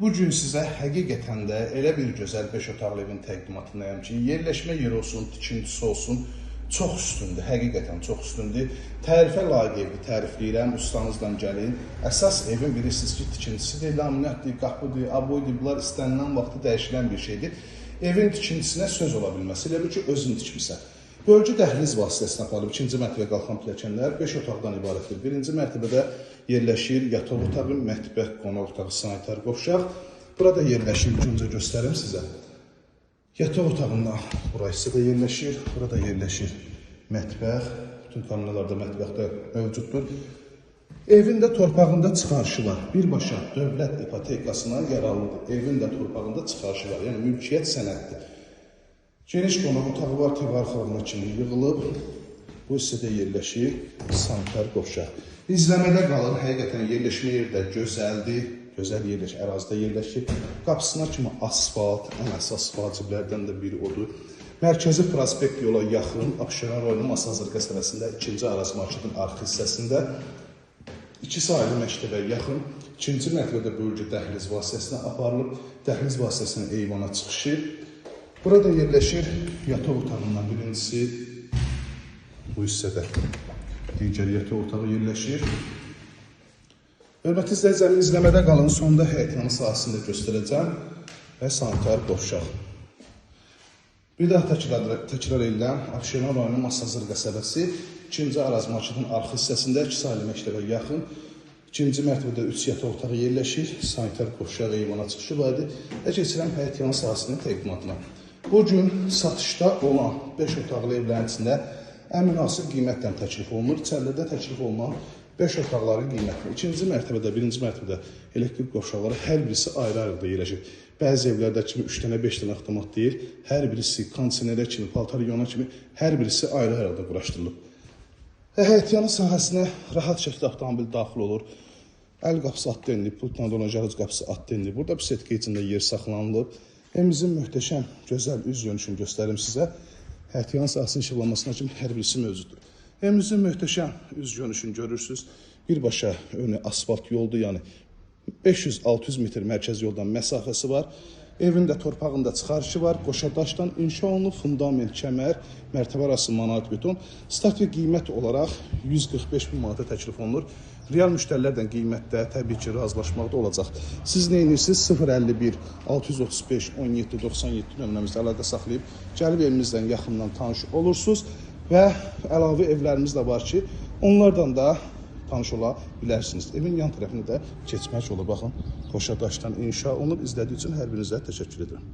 Bu gün sizə həqiqətən də elə bir gözəl 5 otaqlı evin təqdimatındayım ki, yerləşmə yeri olsun, tikintisi olsun, çox üstündür, həqiqətən çox üstündür. Tərifə layiq evdir, tərifləyirəm, ustanızdan gəlin. Əsas evin bilirsiniz ki, tikintisidir, laminatdır, qapıdır, aboydur, bunlar istənilən vaxtı dəyişilən bir şeydir. Evin tikintisinə söz ola bilməsi, elə bir ki, özün tikmisən. Bölgü dəhliz vasitəsilə aparılıb, ikinci mərtəbə qalxan pilləkənlər 5 otaqdan ibarətdir. Birinci mərtəbədə yerləşir yataq otağı, mətbəx, qonaq otağı, sanitar qovşaq. Burada yerləşir, öncə göstərim sizə. Yataq otağında burası da yerləşir, burada yerləşir mətbəx. Bütün kameralarda mətbəxdə mövcuddur. Evində torpağında çıxarışı var. Birbaşa dövlət ipotekasına yararlıdır. Evində torpağında çıxarışı var, yəni mülkiyyət sənəddir. Geniş qonaq otağı var, tevarxalına kimi yığılıb. Bu hissədə yerləşir sanitar qovşaq. İzləmədə qalır, həqiqətən yerləşmə yeri də gözəldir. Gözəl yerləşir, ərazidə yerləşir. Qapısına kimi asfalt, ən əsas vaciblərdən də biri odur. Mərkəzi prospekt yola yaxın, Abşeron rayonu Masazır qəsəbəsində 2-ci Araz marşrutun arxa hissəsində 2 sayılı məktəbə yaxın 2-ci mərtəbədə bölgü dəhliz vasitəsilə aparılıb. Dəhliz vasitəsilə eyvana çıxışı. Burada yerləşir yataq otağından birincisi bu hissədə. Digər yataq otağı yerləşir. Hörmətli izləyicilərim, izləmədə qalın, sonda həyətyanı sahəsində göstərəcəm və sanitar qovşaq. Bir daha təkrar edirəm, Abşeron rayonu Masazır qəsəbəsi 2-ci Araz marşrutun arxa hissəsində 2 sayılı məktəbə yaxın 2-ci mərtəbədə 3 yataq otağı yerləşir, sanitar qovşaq eyvana çıxışı var idi və keçirəm həyətyanı sahəsinin təqdimatına. Bugün satışda olan 5 otaqlı evlərin içində ən münasib qiymətlə təklif olunur. İçərilərdə təklif olunan 5 otaqların qiyməti. 2-ci mərtəbədə, 1-ci mərtəbədə elektrik qovşaqları hər birisi ayrı-ayrıda yerləşir. Bəzi evlərdə kimi 3 dənə, 5 dənə avtomat deyil, hər birisi kondisionerə kimi, paltar yuyana kimi hər birisi ayrı-ayrıda quraşdırılıb. Həyətyanı sahəsinə rahat şəkildə avtomobil daxil olur. Əl qapısı atda enilib, pultla dolanacaq qapısı atda enilib. Burada bir setka içində yer saxlanılıb. Evimizin möhtəşəm, gözəl üz görünüşünü göstərim sizə. Həyətyanı sahəsinin işıqlanmasına kimi hər birisi mövcuddur. Evimizin möhtəşəm üz görünüşünü görürsünüz. Birbaşa önü asfalt yoldur, yəni 500-600 metr mərkəzi yoldan məsafəsi var. Evində torpağında çıxarışı var. Qoşa daşdan inşa olunub, fundament, kəmər, mərtəbə arası manat beton. Start və qiymət olaraq 145 bin manata təklif olunur. Real müştərilərdən qiymətdə təbii ki, razılaşmaqda olacaq. Siz nə edirsiniz? 051 635 17 97 nömrəmizdə əlaqə saxlayıb gəlib evimizdən yaxından tanış olursunuz və əlavə evlərimiz də var ki, onlardan da tanış ola bilərsiniz. Evin yan tərəfini də keçmək olur. Baxın, qoşa daşdan inşa olunub. İzlədiyi üçün hər birinizə təşəkkür edirəm.